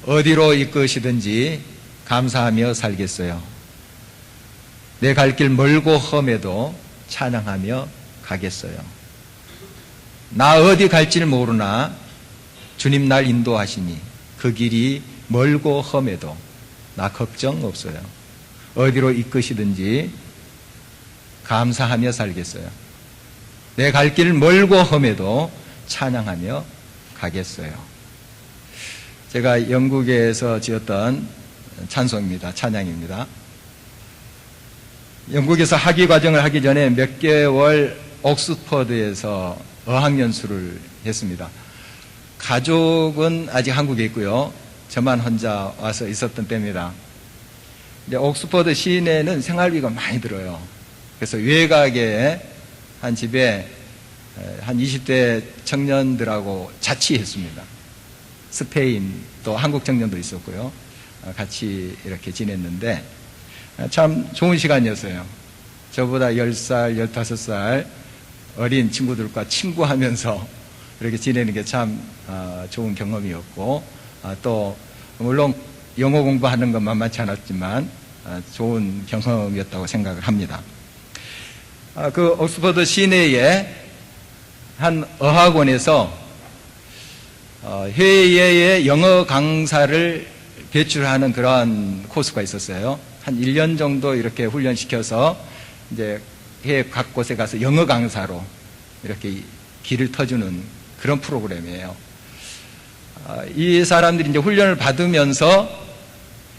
어디로 이끄시든지 감사하며 살겠어요. 내 갈 길 멀고 험해도 찬양하며 가겠어요. 나 어디 갈지를 모르나 주님 날 인도하시니 그 길이 멀고 험해도 나 걱정 없어요. 어디로 이끄시든지 감사하며 살겠어요. 내 갈 길 멀고 험해도 찬양하며 가겠어요. 제가 영국에서 지었던 찬송입니다. 찬양입니다. 영국에서 학위 과정을 하기 전에 몇 개월 옥스퍼드에서 어학연수를 했습니다. 가족은 아직 한국에 있고요. 저만 혼자 와서 있었던 때입니다. 이제 옥스퍼드 시내는 생활비가 많이 들어요. 그래서 외곽에 한 집에 한 20대 청년들하고 자취했습니다. 스페인 또 한국 청년도 있었고요. 같이 이렇게 지냈는데 참 좋은 시간이었어요. 저보다 10살, 15살 어린 친구들과 친구하면서 이렇게 지내는 게 참 좋은 경험이었고, 또 물론 영어 공부하는 건 만만치 않았지만 좋은 경험이었다고 생각을 합니다. 그 옥스퍼드 시내에 한 어학원에서 해외의 영어 강사를 배출하는 그런 코스가 있었어요. 한 1년 정도 이렇게 훈련시켜서 이제 해외 각 곳에 가서 영어 강사로 이렇게 길을 터주는 그런 프로그램이에요. 이 사람들이 이제 훈련을 받으면서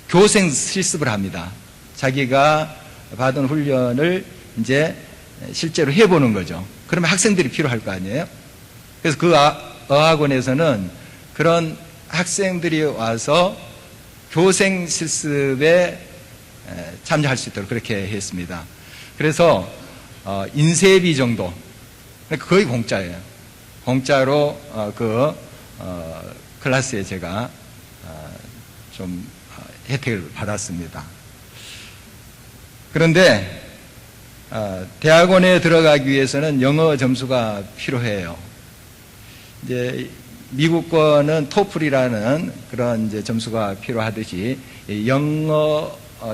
교생 실습을 합니다. 자기가 받은 훈련을 이제 실제로 해보는 거죠. 그러면 학생들이 필요할 거 아니에요? 그래서 그 어학원에서는 그런 학생들이 와서 교생 실습에 참여할 수 있도록 그렇게 했습니다. 그래서 인쇄비 정도, 거의 공짜예요. 공짜로 클래스에 제가 좀 혜택을 받았습니다. 그런데 대학원에 들어가기 위해서는 영어 점수가 필요해요. 이제 미국권은 토플이라는 그런 이제 점수가 필요하듯이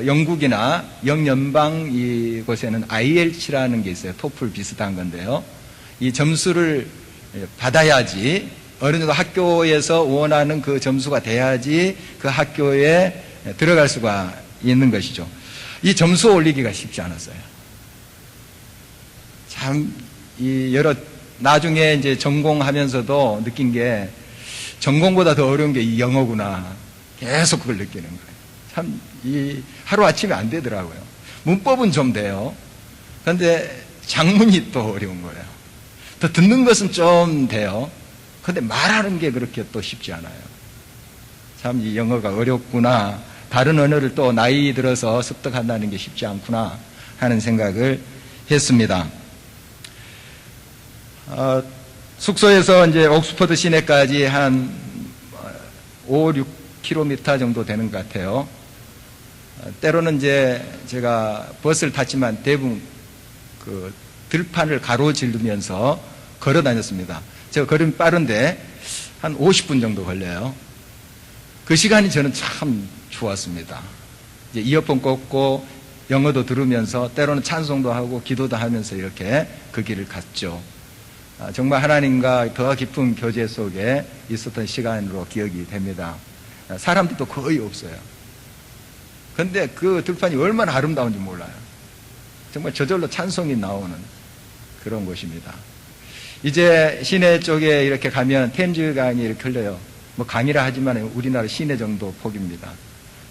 영국이나 영연방 이곳에는 IELTS라는 게 있어요. 토플 비슷한 건데요. 이 점수를 받아야지 어느 정도 학교에서 원하는 그 점수가 돼야지 그 학교에 들어갈 수가 있는 것이죠. 이 점수 올리기가 쉽지 않았어요. 참 나중에 이제 전공하면서도 느낀 게 전공보다 더 어려운 게 이 영어구나. 계속 그걸 느끼는 거예요. 참 하루아침에 안 되더라고요. 문법은 좀 돼요. 그런데 작문이 또 어려운 거예요. 더 듣는 것은 좀 돼요. 그런데 말하는 게 그렇게 또 쉽지 않아요. 참 이 영어가 어렵구나. 다른 언어를 또 나이 들어서 습득한다는 게 쉽지 않구나 하는 생각을 했습니다. 숙소에서 이제 옥스퍼드 시내까지 한 5, 6km 정도 되는 것 같아요. 때로는 이제 제가 버스를 탔지만 대부분 그 들판을 가로지르면서 걸어 다녔습니다. 제가 걸음이 빠른데 한 50분 정도 걸려요. 그 시간이 저는 참 좋았습니다. 이제 이어폰 꽂고 영어도 들으면서 때로는 찬송도 하고 기도도 하면서 이렇게 그 길을 갔죠. 정말 하나님과 더 깊은 교제 속에 있었던 시간으로 기억이 됩니다. 사람들도 거의 없어요. 그런데 그 들판이 얼마나 아름다운지 몰라요. 정말 저절로 찬송이 나오는 그런 곳입니다. 이제 시내 쪽에 이렇게 가면 템즈강이 이렇게 흘러요. 뭐 강이라 하지만 우리나라 시내 정도 폭입니다.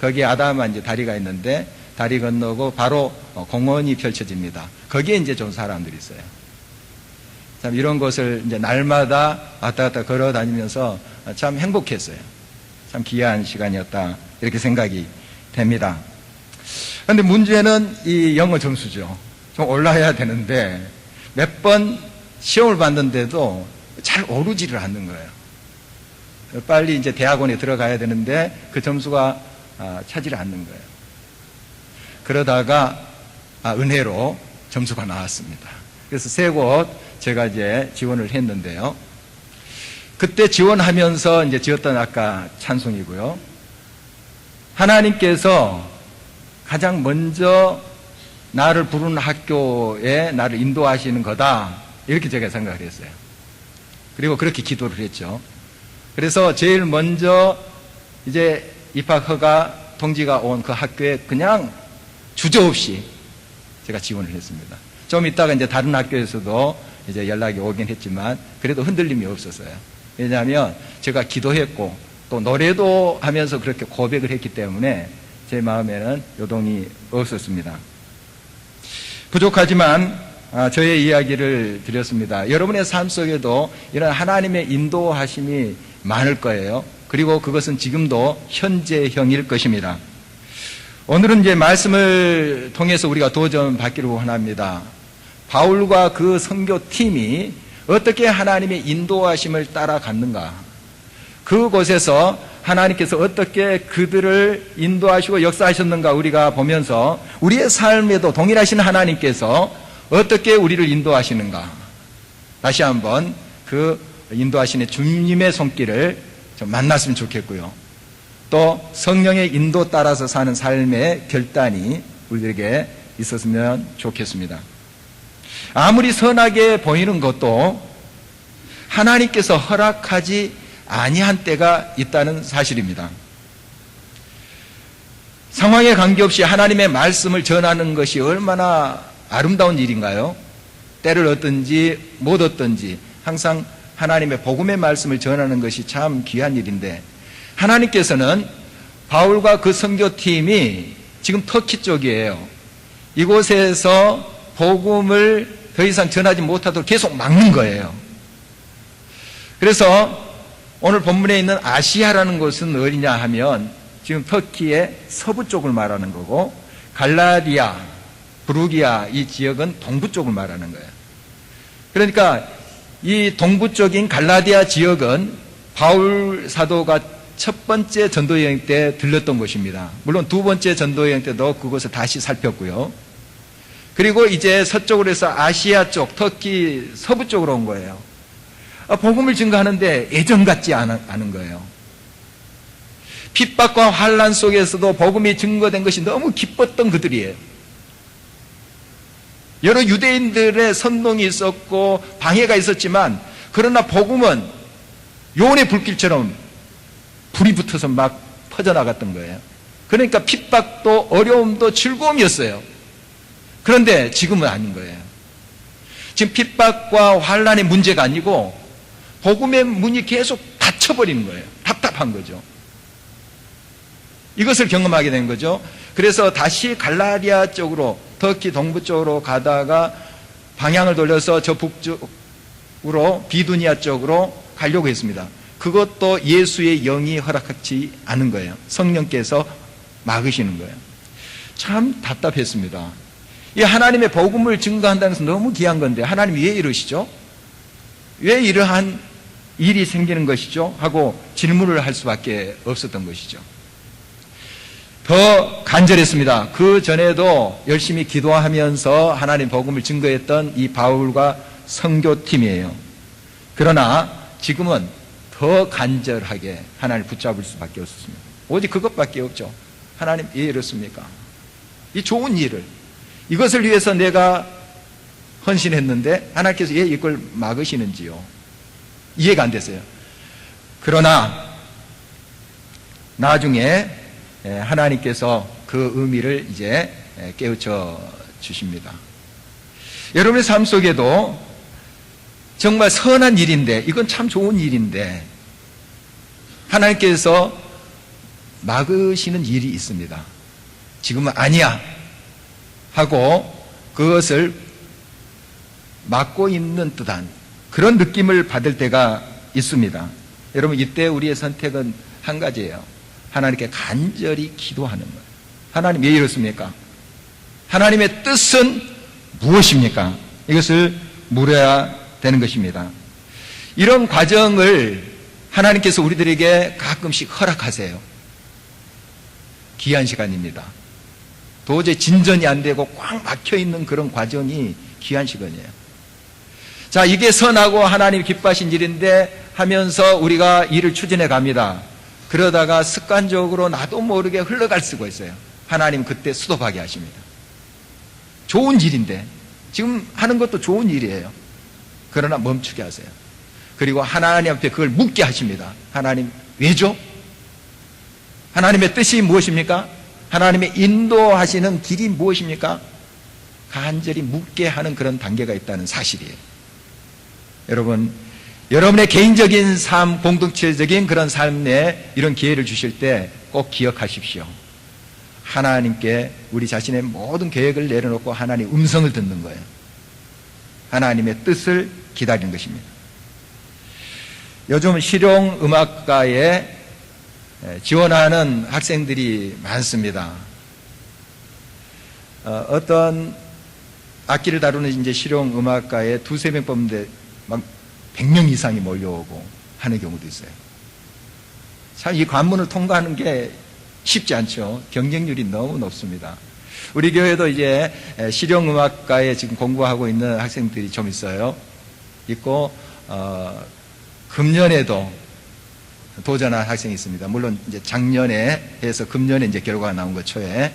거기에 아담한 이제 다리가 있는데 다리 건너고 바로 공원이 펼쳐집니다. 거기에 이제 좀 사람들이 있어요. 참 이런 곳을 이제 날마다 왔다 갔다 걸어 다니면서 참 행복했어요. 참 귀한 시간이었다 이렇게 생각이 됩니다. 그런데 문제는 이 영어 점수죠. 좀 올라야 되는데 몇 번 시험을 봤는데도 잘 오르지를 않는 거예요. 빨리 이제 대학원에 들어가야 되는데 그 점수가 차지를 않는 거예요. 그러다가 은혜로 점수가 나왔습니다. 그래서 3곳 제가 이제 지원을 했는데요. 그때 지원하면서 이제 지었던 아까 찬송이고요. 하나님께서 가장 먼저 나를 부르는 학교에 나를 인도하시는 거다, 이렇게 제가 생각을 했어요. 그리고 그렇게 기도를 했죠. 그래서 제일 먼저 이제 입학 허가 통지가 온 그 학교에 그냥 주저없이 제가 지원을 했습니다. 좀 있다가 이제 다른 학교에서도 이제 연락이 오긴 했지만 그래도 흔들림이 없었어요. 왜냐하면 제가 기도했고 또 노래도 하면서 그렇게 고백을 했기 때문에 제 마음에는 요동이 없었습니다. 부족하지만 저의 이야기를 드렸습니다. 여러분의 삶 속에도 이런 하나님의 인도하심이 많을 거예요. 그리고 그것은 지금도 현재형일 것입니다. 오늘은 이제 말씀을 통해서 우리가 도전 받기를 원합니다. 바울과 그 선교팀이 어떻게 하나님의 인도하심을 따라갔는가, 그곳에서 하나님께서 어떻게 그들을 인도하시고 역사하셨는가 우리가 보면서 우리의 삶에도 동일하신 하나님께서 어떻게 우리를 인도하시는가, 다시 한번 그 인도하시는 주님의 손길을 좀 만났으면 좋겠고요. 또 성령의 인도 따라서 사는 삶의 결단이 우리에게 있었으면 좋겠습니다. 아무리 선하게 보이는 것도 하나님께서 허락하지 아니한 때가 있다는 사실입니다. 상황에 관계없이 하나님의 말씀을 전하는 것이 얼마나 아름다운 일인가요? 때를 얻든지 못 얻든지 항상 하나님의 복음의 말씀을 전하는 것이 참 귀한 일인데, 하나님께서는 바울과 그 선교팀이 지금 터키 쪽이에요. 이곳에서 복음을 더 이상 전하지 못하도록 계속 막는 거예요. 그래서 오늘 본문에 있는 아시아라는 곳은 어디냐 하면 지금 터키의 서부 쪽을 말하는 거고, 갈라디아, 부르기아 이 지역은 동부 쪽을 말하는 거예요. 그러니까 이 동부 쪽인 갈라디아 지역은 바울 사도가 첫 번째 전도여행 때 들렸던 곳입니다. 물론 두 번째 전도여행 때도 그곳을 다시 살폈고요. 그리고 이제 서쪽으로 해서 아시아 쪽, 터키 서부 쪽으로 온 거예요. 복음을 증거하는데 예전 같지 않은 거예요. 핍박과 환난 속에서도 복음이 증거된 것이 너무 기뻤던 그들이에요. 여러 유대인들의 선동이 있었고 방해가 있었지만, 그러나 복음은 요원의 불길처럼 불이 붙어서 막 퍼져나갔던 거예요. 그러니까 핍박도 어려움도 즐거움이었어요. 그런데 지금은 아닌 거예요. 지금 핍박과 환난의 문제가 아니고 복음의 문이 계속 닫혀버리는 거예요. 답답한 거죠. 이것을 경험하게 된 거죠. 그래서 다시 갈라디아 쪽으로, 터키 동부 쪽으로 가다가 방향을 돌려서 저 북쪽으로 비두니아 쪽으로 가려고 했습니다. 그것도 예수의 영이 허락하지 않은 거예요. 성령께서 막으시는 거예요. 참 답답했습니다. 이 하나님의 복음을 증거한다는 것은 너무 귀한 건데 하나님이 왜 이러시죠? 왜 이러한 일이 생기는 것이죠? 하고 질문을 할 수밖에 없었던 것이죠. 더 간절했습니다. 그 전에도 열심히 기도하면서 하나님 복음을 증거했던 이 바울과 선교팀이에요. 그러나 지금은 더 간절하게 하나님을 붙잡을 수밖에 없었습니다. 오직 그것밖에 없죠. 하나님 왜 이렇습니까? 이 좋은 일을, 이것을 위해서 내가 헌신했는데 하나님께서 왜 이걸 막으시는지요? 이해가 안 됐어요. 그러나 나중에 하나님께서 그 의미를 이제 깨우쳐 주십니다. 여러분의 삶 속에도 정말 선한 일인데, 이건 참 좋은 일인데 하나님께서 막으시는 일이 있습니다. 지금은 아니야 하고 그것을 막고 있는 듯한 그런 느낌을 받을 때가 있습니다. 여러분, 이때 우리의 선택은 한 가지예요. 하나님께 간절히 기도하는 거예요. 하나님 왜 이렇습니까? 하나님의 뜻은 무엇입니까? 이것을 물어야 되는 것입니다. 이런 과정을 하나님께서 우리들에게 가끔씩 허락하세요. 귀한 시간입니다. 도저히 진전이 안 되고 꽉 막혀있는 그런 과정이 귀한 시간이에요. 자, 이게 선하고 하나님 기뻐하신 일인데 하면서 우리가 일을 추진해 갑니다. 그러다가 습관적으로 나도 모르게 흘러갈 수가 있어요. 하나님 그때 스톱하게 하십니다. 좋은 일인데, 지금 하는 것도 좋은 일이에요. 그러나 멈추게 하세요. 그리고 하나님 앞에 그걸 묻게 하십니다. 하나님 왜죠? 하나님의 뜻이 무엇입니까? 하나님의 인도하시는 길이 무엇입니까? 간절히 묻게 하는 그런 단계가 있다는 사실이에요. 여러분, 여러분의 개인적인 삶, 공동체적인 그런 삶에 이런 기회를 주실 때 꼭 기억하십시오. 하나님께 우리 자신의 모든 계획을 내려놓고 하나님의 음성을 듣는 거예요. 하나님의 뜻을 기다리는 것입니다. 요즘 실용음악가에 지원하는 학생들이 많습니다. 어떤 악기를 다루는 이제 실용음악가에 두세 명 뽑는데 막 100명 이상이 몰려오고 하는 경우도 있어요. 참 이 관문을 통과하는 게 쉽지 않죠. 경쟁률이 너무 높습니다. 우리 교회도 이제 실용음악가에 지금 공부하고 있는 학생들이 좀 있어요. 있고, 금년에도 도전한 학생이 있습니다. 물론 이제 작년에 해서 금년에 이제 결과가 나온 거 초에.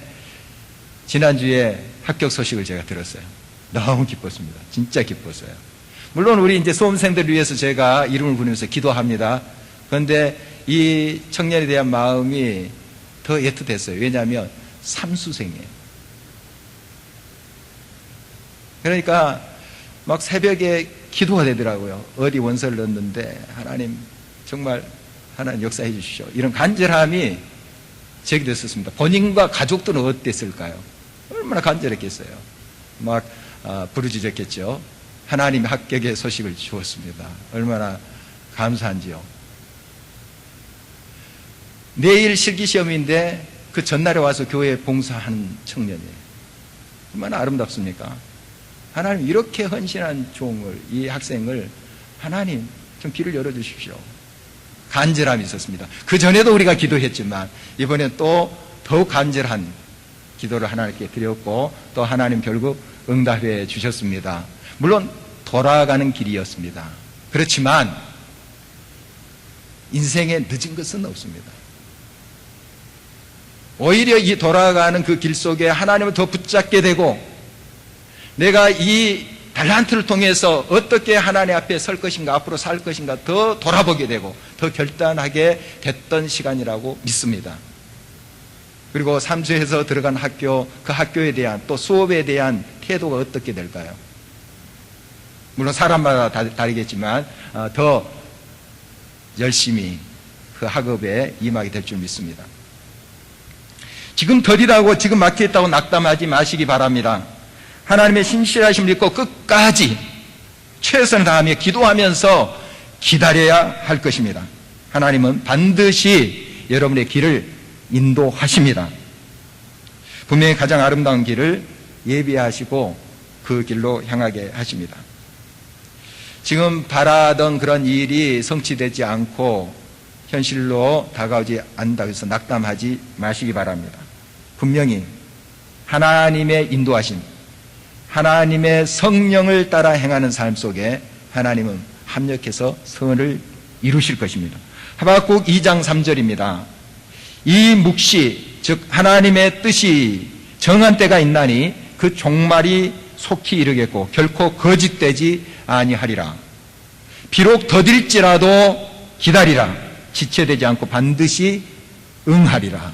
지난주에 합격 소식을 제가 들었어요. 너무 기뻤습니다. 진짜 기뻤어요. 물론 우리 이제 수험생들을 위해서 제가 이름을 부르면서 기도합니다. 그런데 이 청년에 대한 마음이 더 애틋했어요. 왜냐하면 삼수생이에요. 그러니까 막 새벽에 기도가 되더라고요. 어디 원서를 넣었는데 하나님 정말 하나님 역사해 주십시오. 이런 간절함이 제기됐었습니다. 본인과 가족들은 어땠을까요? 얼마나 간절했겠어요. 막 부르짖었겠죠. 하나님이 합격의 소식을 주었습니다. 얼마나 감사한지요. 내일 실기시험인데 그 전날에 와서 교회에 봉사하는 청년이에요. 얼마나 아름답습니까? 하나님 이렇게 헌신한 종을, 이 학생을 하나님 좀 길을 열어주십시오. 간절함이 있었습니다. 그 전에도 우리가 기도했지만 이번엔 또 더욱 간절한 기도를 하나님께 드렸고 또 하나님 결국 응답해 주셨습니다. 물론 돌아가는 길이었습니다. 그렇지만 인생에 늦은 것은 없습니다. 오히려 이 돌아가는 그 길 속에 하나님을 더 붙잡게 되고 내가 이 달란트를 통해서 어떻게 하나님 앞에 설 것인가, 앞으로 살 것인가 더 돌아보게 되고 더 결단하게 됐던 시간이라고 믿습니다. 그리고 삼수에서 들어간 학교, 그 학교에 대한 또 수업에 대한 태도가 어떻게 될까요? 물론 사람마다 다르겠지만 더 열심히 그 학업에 임하게 될 줄 믿습니다. 지금 더디다고 지금 막혀있다고 낙담하지 마시기 바랍니다. 하나님의 신실하심을 믿고 끝까지 최선을 다하며 기도하면서 기다려야 할 것입니다. 하나님은 반드시 여러분의 길을 인도하십니다. 분명히 가장 아름다운 길을 예비하시고 그 길로 향하게 하십니다. 지금 바라던 그런 일이 성취되지 않고 현실로 다가오지 않는다고 해서 낙담하지 마시기 바랍니다. 분명히 하나님의 인도하심, 하나님의 성령을 따라 행하는 삶 속에 하나님은 합력해서 선을 이루실 것입니다. 하박국 2장 3절입니다. 이 묵시, 즉 하나님의 뜻이 정한 때가 있나니 그 종말이 속히 이르겠고 결코 거짓되지 아니하리라. 비록 더딜지라도 기다리라. 지체되지 않고 반드시 응하리라.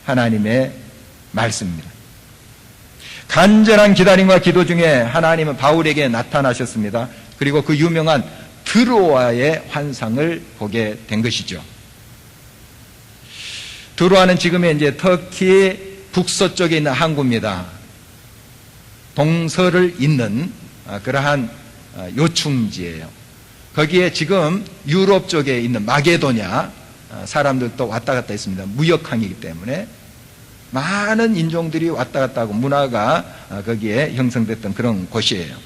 하나님의 말씀입니다. 간절한 기다림과 기도 중에 하나님은 바울에게 나타나셨습니다. 그리고 그 유명한 드로아의 환상을 보게 된 것이죠. 드로아는 지금의 이제 터키 북서쪽에 있는 항구입니다. 동서를 잇는 그러한 요충지예요. 거기에 지금 유럽 쪽에 있는 마게도냐 사람들도 왔다 갔다 했습니다. 무역항이기 때문에 많은 인종들이 왔다 갔다 하고 문화가 거기에 형성됐던 그런 곳이에요.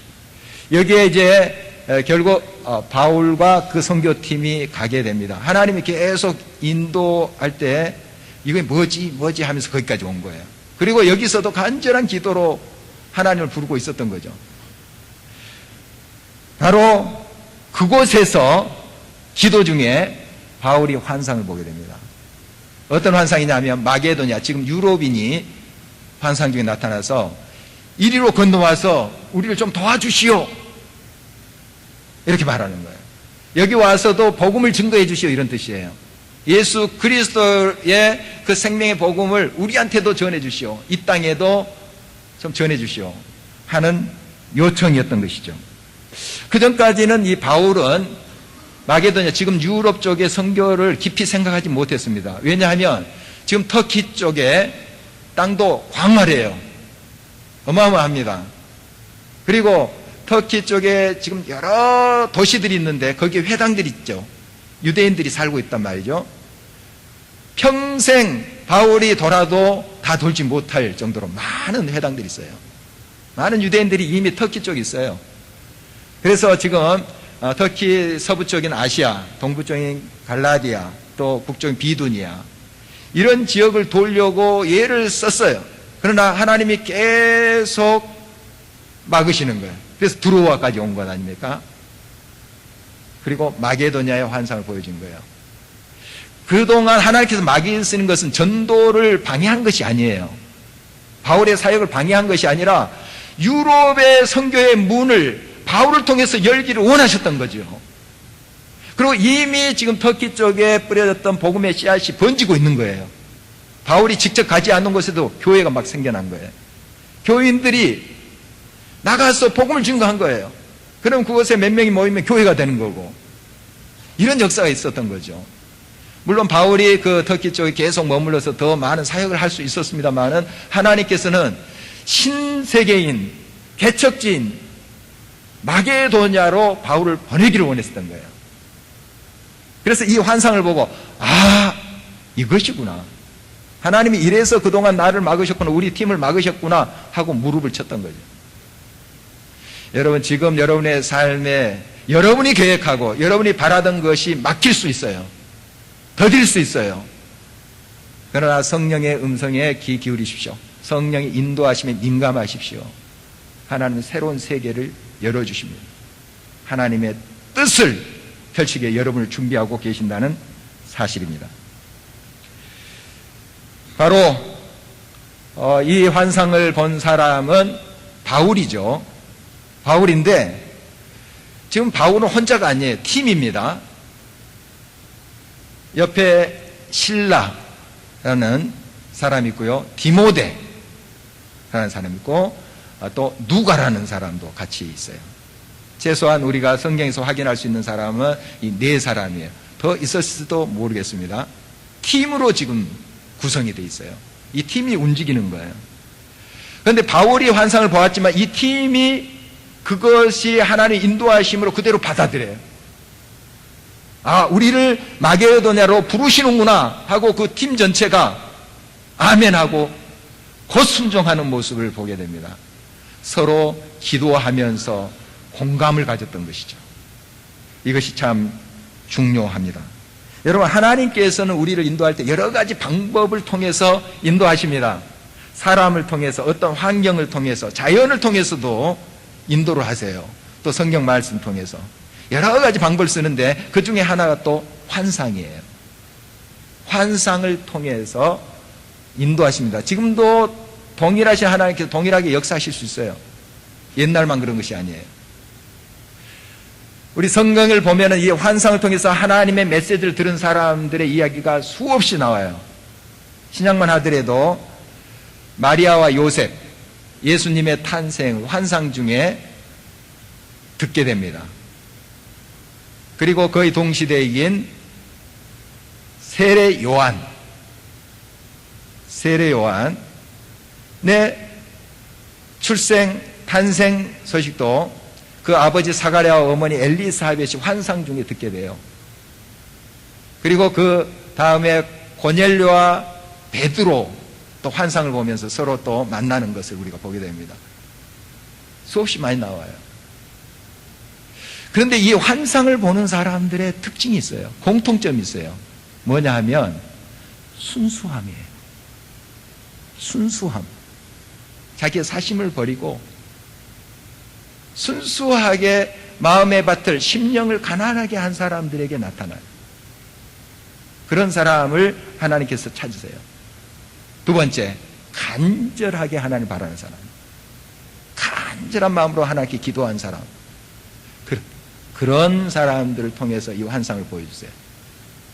여기에 이제 결국 바울과 그 선교팀이 가게 됩니다. 하나님이 계속 인도할 때 이게 뭐지 하면서 거기까지 온 거예요. 그리고 여기서도 간절한 기도로 하나님을 부르고 있었던 거죠. 바로 그곳에서 기도 중에 바울이 환상을 보게 됩니다. 어떤 환상이냐면 마게도냐, 지금 유럽인이 환상 중에 나타나서 이리로 건너와서 우리를 좀 도와주시오, 이렇게 말하는 거예요. 여기 와서도 복음을 증거해 주시오, 이런 뜻이에요. 예수 그리스도의 그 생명의 복음을 우리한테도 전해 주시오, 이 땅에도 좀 전해 주시오 하는 요청이었던 것이죠. 그 전까지는 이 바울은 마게도냐, 지금 유럽 쪽의 선교를 깊이 생각하지 못했습니다. 왜냐하면 지금 터키 쪽에 땅도 광활해요. 어마어마합니다. 그리고 터키 쪽에 지금 여러 도시들이 있는데 거기에 회당들이 있죠. 유대인들이 살고 있단 말이죠. 평생 바울이 돌아도 다 돌지 못할 정도로 많은 회당들이 있어요. 많은 유대인들이 이미 터키 쪽에 있어요. 그래서 지금 터키 서부 쪽인 아시아, 동부 쪽인 갈라디아, 또 북쪽인 비두니아, 이런 지역을 돌려고 예를 썼어요. 그러나 하나님이 계속 막으시는 거예요. 그래서 드로아까지 온 것 아닙니까? 그리고 마게도냐의 환상을 보여준 거예요. 그동안 하나님께서 막으시는 것은 전도를 방해한 것이 아니에요. 바울의 사역을 방해한 것이 아니라 유럽의 선교의 문을 바울을 통해서 열기를 원하셨던 거죠. 그리고 이미 지금 터키 쪽에 뿌려졌던 복음의 씨앗이 번지고 있는 거예요. 바울이 직접 가지 않는 곳에도 교회가 막 생겨난 거예요. 교인들이 나가서 복음을 증거한 거예요. 그럼 그곳에 몇 명이 모이면 교회가 되는 거고, 이런 역사가 있었던 거죠. 물론 바울이 그 터키 쪽에 계속 머물러서 더 많은 사역을 할 수 있었습니다만은 하나님께서는 신세계인, 개척지인 마게도냐로 바울을 보내기를 원했었던 거예요. 그래서 이 환상을 보고 이것이구나, 하나님이 이래서 그동안 나를 막으셨구나, 우리 팀을 막으셨구나 하고 무릎을 쳤던 거죠. 여러분, 지금 여러분의 삶에 여러분이 계획하고 여러분이 바라던 것이 막힐 수 있어요. 더딜 수 있어요. 그러나 성령의 음성에 귀 기울이십시오. 성령의 인도하심에 민감하십시오. 하나님은 새로운 세계를 열어주십니다. 하나님의 뜻을 펼치기에 여러분을 준비하고 계신다는 사실입니다. 바로 이 환상을 본 사람은 바울이죠. 바울인데 지금 바울은 혼자가 아니에요. 팀입니다. 옆에 실라라는 사람이 있고요, 디모데라는 사람이 있고, 또 누가라는 사람도 같이 있어요. 최소한 우리가 성경에서 확인할 수 있는 사람은 이 네 사람이에요. 더 있었을지도 모르겠습니다. 팀으로 지금 구성이 되어 있어요. 이 팀이 움직이는 거예요. 그런데 바울이 환상을 보았지만 이 팀이 그것이 하나님의 인도하심으로 그대로 받아들여요. 우리를 마게도냐로 부르시는구나 하고 그 팀 전체가 아멘하고 곧 순종하는 모습을 보게 됩니다. 서로 기도하면서 공감을 가졌던 것이죠. 이것이 참 중요합니다. 여러분, 하나님께서는 우리를 인도할 때 여러 가지 방법을 통해서 인도하십니다. 사람을 통해서, 어떤 환경을 통해서, 자연을 통해서도 인도를 하세요. 또 성경 말씀 통해서 여러 가지 방법을 쓰는데 그 중에 하나가 또 환상이에요. 환상을 통해서 인도하십니다. 지금도 동일하신 하나님께서 동일하게 역사하실 수 있어요. 옛날만 그런 것이 아니에요. 우리 성경을 보면은 이 환상을 통해서 하나님의 메시지를 들은 사람들의 이야기가 수없이 나와요. 신약만 하더라도 마리아와 요셉, 예수님의 탄생, 환상 중에 듣게 됩니다. 그리고 거의 동시대인 세례 요한의 출생, 탄생 소식도 그 아버지 사가랴와 어머니 엘리사벳이 환상 중에 듣게 돼요. 그리고 그 다음에 고넬료와 베드로 또 환상을 보면서 서로 또 만나는 것을 우리가 보게 됩니다. 수없이 많이 나와요. 그런데 이 환상을 보는 사람들의 특징이 있어요. 공통점이 있어요. 뭐냐 하면 순수함이에요. 순수함. 자기의 사심을 버리고 순수하게 마음의 밭을, 심령을 가난하게 한 사람들에게 나타나요. 그런 사람을 하나님께서 찾으세요. 두 번째, 간절하게 하나님을 바라는 사람. 간절한 마음으로 하나님께 기도한 사람. 그런 사람들을 통해서 이 환상을 보여주세요.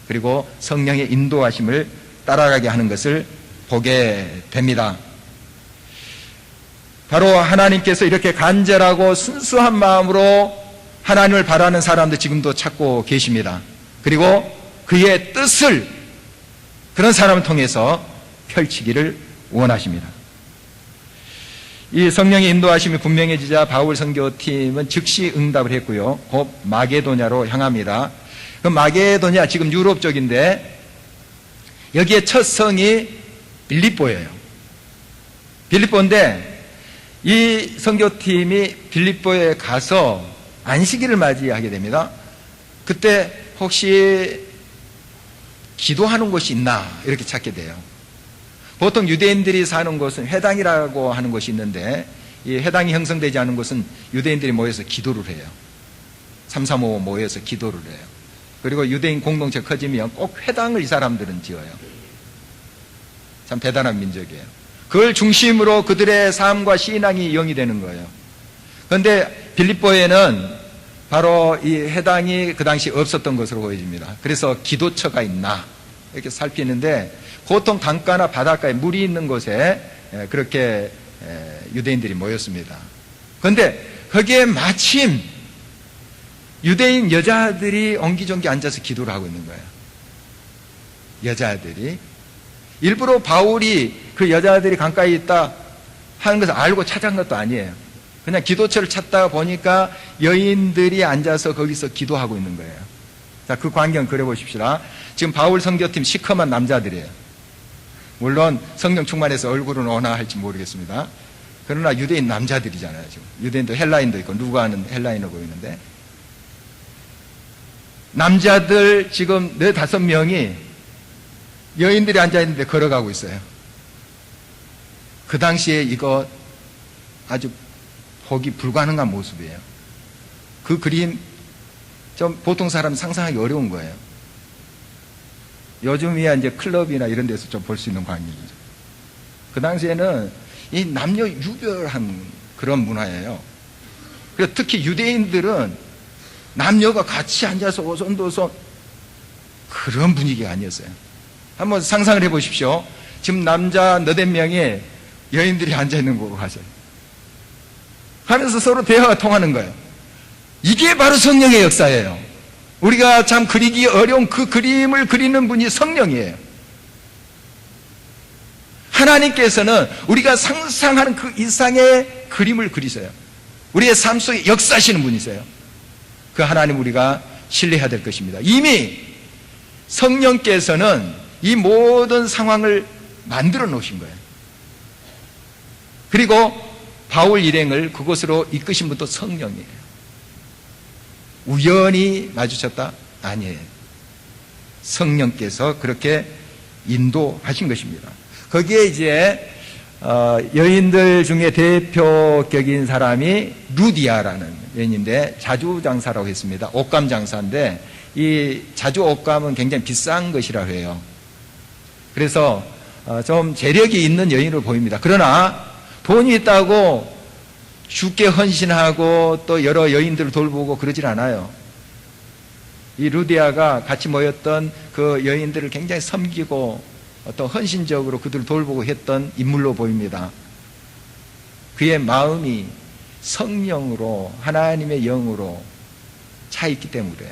그리고 성령의 인도하심을 따라가게 하는 것을 보게 됩니다. 바로 하나님께서 이렇게 간절하고 순수한 마음으로 하나님을 바라는 사람들 지금도 찾고 계십니다. 그리고 그의 뜻을 그런 사람을 통해서 펼치기를 원하십니다. 이 성령의 인도하심이 분명해지자 바울 선교팀은 즉시 응답을 했고요. 곧 마게도냐로 향합니다. 그 마게도냐 지금 유럽 쪽인데 여기에 첫 성이 빌립보예요. 빌립보인데 이 선교팀이 빌립보에 가서 안식일을 맞이하게 됩니다. 그때 혹시 기도하는 곳이 있나 이렇게 찾게 돼요. 보통 유대인들이 사는 곳은 회당이라고 하는 곳이 있는데 이 회당이 형성되지 않은 곳은 유대인들이 모여서 기도를 해요. 335 모여서 기도를 해요. 그리고 유대인 공동체 커지면 꼭 회당을 이 사람들은 지어요. 참 대단한 민족이에요. 그걸 중심으로 그들의 삶과 신앙이 영위되는 거예요. 그런데 빌립보에는 바로 이 회당이 그 당시 없었던 것으로 보여집니다. 그래서 기도처가 있나 이렇게 살피는데 보통 강가나 바닷가에 물이 있는 곳에 그렇게 유대인들이 모였습니다. 그런데 거기에 마침 유대인 여자들이 옹기종기 앉아서 기도를 하고 있는 거예요. 여자들이 일부러 바울이 그 여자들이 강가에 있다 하는 것을 알고 찾아간 것도 아니에요. 그냥 기도처를 찾다가 보니까 여인들이 앉아서 거기서 기도하고 있는 거예요. 자, 그 광경 그려보십시다. 지금 바울 선교팀 시커먼 남자들이에요. 물론 성령 충만해서 얼굴은 오나 할지 모르겠습니다. 그러나 유대인 남자들이잖아요. 지금 유대인도 헬라인도 있고 누가 하는 헬라인으로 보이는데 남자들 지금 4-5명이 여인들이 앉아있는데 걸어가고 있어요. 그 당시에 이거 아주 보기 불가능한 모습이에요. 그 그림 좀 보통 사람 상상하기 어려운 거예요. 요즘이야 이제 클럽이나 이런 데서 좀 볼 수 있는 광경이죠. 그 당시에는 이 남녀 유별한 그런 문화예요. 그래서 특히 유대인들은 남녀가 같이 앉아서 오손도손 그런 분위기가 아니었어요. 한번 상상을 해 보십시오. 지금 남자 4-5명이 여인들이 앉아있는 곳으로 가세요. 하면서 서로 대화가 통하는 거예요. 이게 바로 성령의 역사예요. 우리가 참 그리기 어려운 그 그림을 그리는 분이 성령이에요. 하나님께서는 우리가 상상하는 그 이상의 그림을 그리세요. 우리의 삶 속에 역사하시는 분이세요. 그 하나님 우리가 신뢰해야 될 것입니다. 이미 성령께서는 이 모든 상황을 만들어 놓으신 거예요. 그리고 바울 일행을 그곳으로 이끄신 분도 성령이에요. 우연히 마주쳤다? 아니에요. 성령께서 그렇게 인도하신 것입니다. 거기에 이제 여인들 중에 대표격인 사람이 루디아라는 여인인데 자주장사라고 했습니다. 옷감 장사인데 이 자주 옷감은 굉장히 비싼 것이라고 해요. 그래서 좀 재력이 있는 여인으로 보입니다. 그러나 돈이 있다고 주께 헌신하고 또 여러 여인들을 돌보고 그러질 않아요. 이 루디아가 같이 모였던 그 여인들을 굉장히 섬기고 또 헌신적으로 그들을 돌보고 했던 인물로 보입니다. 그의 마음이 성령으로 하나님의 영으로 차 있기 때문에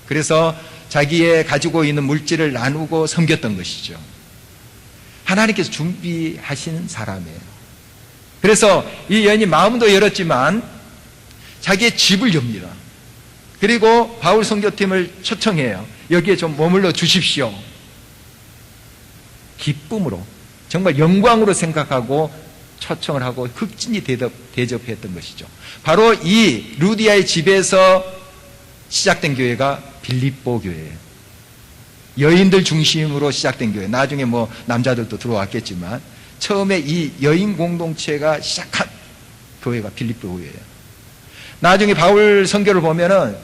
그래서 자기의 가지고 있는 물질을 나누고 섬겼던 것이죠. 하나님께서 준비하신 사람이에요. 그래서 이 여인이 마음도 열었지만 자기의 집을 엽니다. 그리고 바울 선교팀을 초청해요. 여기에 좀 머물러 주십시오. 기쁨으로 정말 영광으로 생각하고 초청을 하고 극진히 대접했던 것이죠. 바로 이 루디아의 집에서 시작된 교회가 빌립보 교회예요. 여인들 중심으로 시작된 교회. 나중에 뭐 남자들도 들어왔겠지만 처음에 이 여인 공동체가 시작한 교회가 빌립보 교회예요. 나중에 바울 선교를 보면은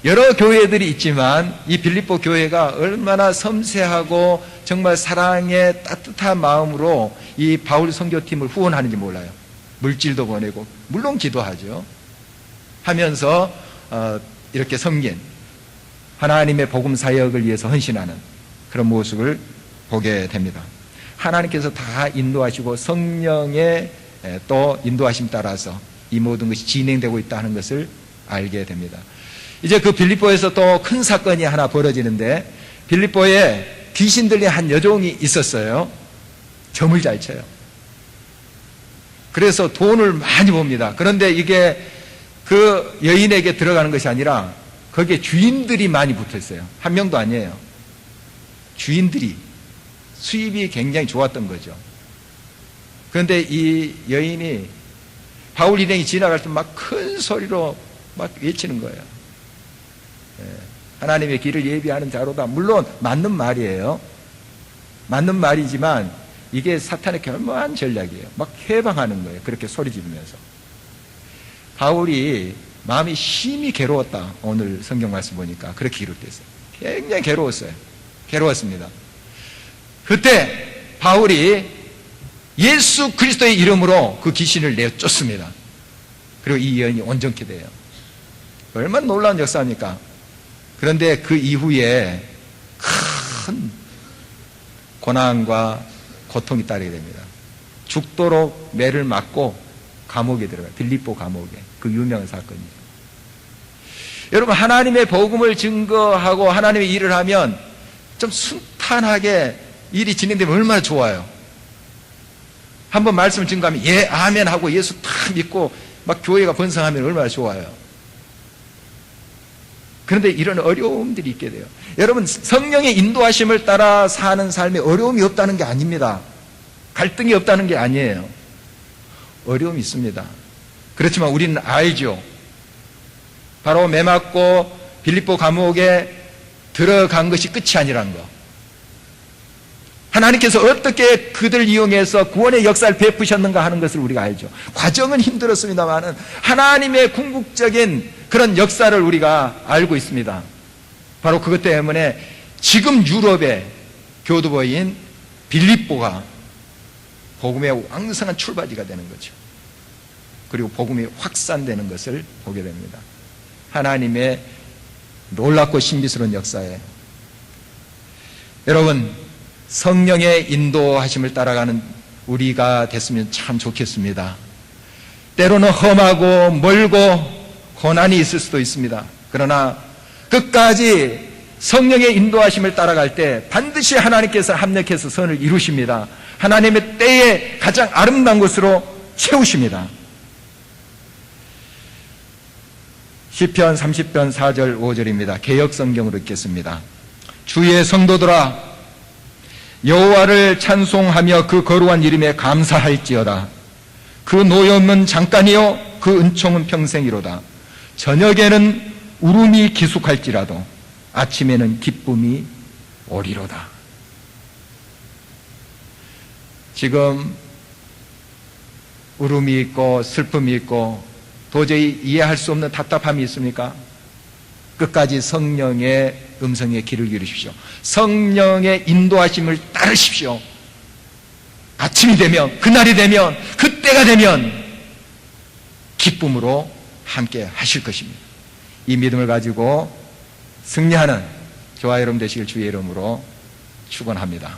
여러 교회들이 있지만 이 빌립보 교회가 얼마나 섬세하고 정말 사랑의 따뜻한 마음으로 이 바울 선교팀을 후원하는지 몰라요. 물질도 보내고 물론 기도하죠. 하면서 이렇게 섬긴 하나님의 복음 사역을 위해서 헌신하는 그런 모습을 보게 됩니다. 하나님께서 다 인도하시고 성령의 또 인도하심 따라서 이 모든 것이 진행되고 있다는 것을 알게 됩니다. 이제 그 빌립보에서 또 큰 사건이 하나 벌어지는데, 빌립보에 귀신 들린 한 여종이 있었어요. 점을 잘 쳐요. 그래서 돈을 많이 봅니다. 그런데 이게 그 여인에게 들어가는 것이 아니라 거기에 주인들이 많이 붙어 있어요. 한 명도 아니에요. 주인들이 수입이 굉장히 좋았던 거죠. 그런데 이 여인이 바울 일행이 지나갈 때 막 큰 소리로 막 외치는 거예요. 하나님의 길을 예비하는 자로다. 물론 맞는 말이에요. 맞는 말이지만 이게 사탄의 교묘한 전략이에요. 막 해방하는 거예요. 그렇게 소리 지르면서. 바울이 마음이 심히 괴로웠다. 오늘 성경 말씀 보니까 그렇게 기록됐어요. 굉장히 괴로웠어요. 괴로웠습니다. 그때 바울이 예수 그리스도의 이름으로 그 귀신을 내쫓습니다. 그리고 이 여인이 온전케 돼요. 얼마나 놀라운 역사입니까? 그런데 그 이후에 큰 고난과 고통이 따르게 됩니다. 죽도록 매를 맞고 감옥에 들어가요. 빌립보 감옥에. 그 유명한 사건이죠. 여러분, 하나님의 복음을 증거하고 하나님의 일을 하면 좀 순탄하게 일이 진행되면 얼마나 좋아요. 한번 말씀을 증거하면 예, 아멘 하고 예수 다 믿고 막 교회가 번성하면 얼마나 좋아요. 그런데 이런 어려움들이 있게 돼요. 여러분, 성령의 인도하심을 따라 사는 삶에 어려움이 없다는 게 아닙니다. 갈등이 없다는 게 아니에요. 어려움이 있습니다. 그렇지만 우리는 알죠. 바로 매 맞고 빌립보 감옥에 들어간 것이 끝이 아니라는 거. 하나님께서 어떻게 그들 이용해서 구원의 역사를 베푸셨는가 하는 것을 우리가 알죠. 과정은 힘들었습니다만은 하나님의 궁극적인 그런 역사를 우리가 알고 있습니다. 바로 그것 때문에 지금 유럽의 교두보인 빌립보가 복음의 왕성한 출발지가 되는 거죠. 그리고 복음이 확산되는 것을 보게 됩니다. 하나님의 놀랍고 신비스러운 역사에 여러분, 성령의 인도하심을 따라가는 우리가 됐으면 참 좋겠습니다. 때로는 험하고 멀고 고난이 있을 수도 있습니다. 그러나 끝까지 성령의 인도하심을 따라갈 때 반드시 하나님께서 합력해서 선을 이루십니다. 하나님의 때에 가장 아름다운 것으로 채우십니다. 시편 30편 4절 5절입니다. 개역성경으로 읽겠습니다. 주의 성도들아, 여호와를 찬송하며 그 거룩한 이름에 감사할지어다. 그 노염은 잠깐이요 그 은총은 평생이로다. 저녁에는 울음이 기숙할지라도 아침에는 기쁨이 오리로다. 지금 울음이 있고 슬픔이 있고 도저히 이해할 수 없는 답답함이 있습니까? 끝까지 성령의 음성에 귀를 기울이십시오. 성령의 인도하심을 따르십시오. 아침이 되면, 그날이 되면, 그때가 되면 기쁨으로 함께 하실 것입니다. 이 믿음을 가지고 승리하는 저와 여러분 되시길 주의 이름으로 축원합니다.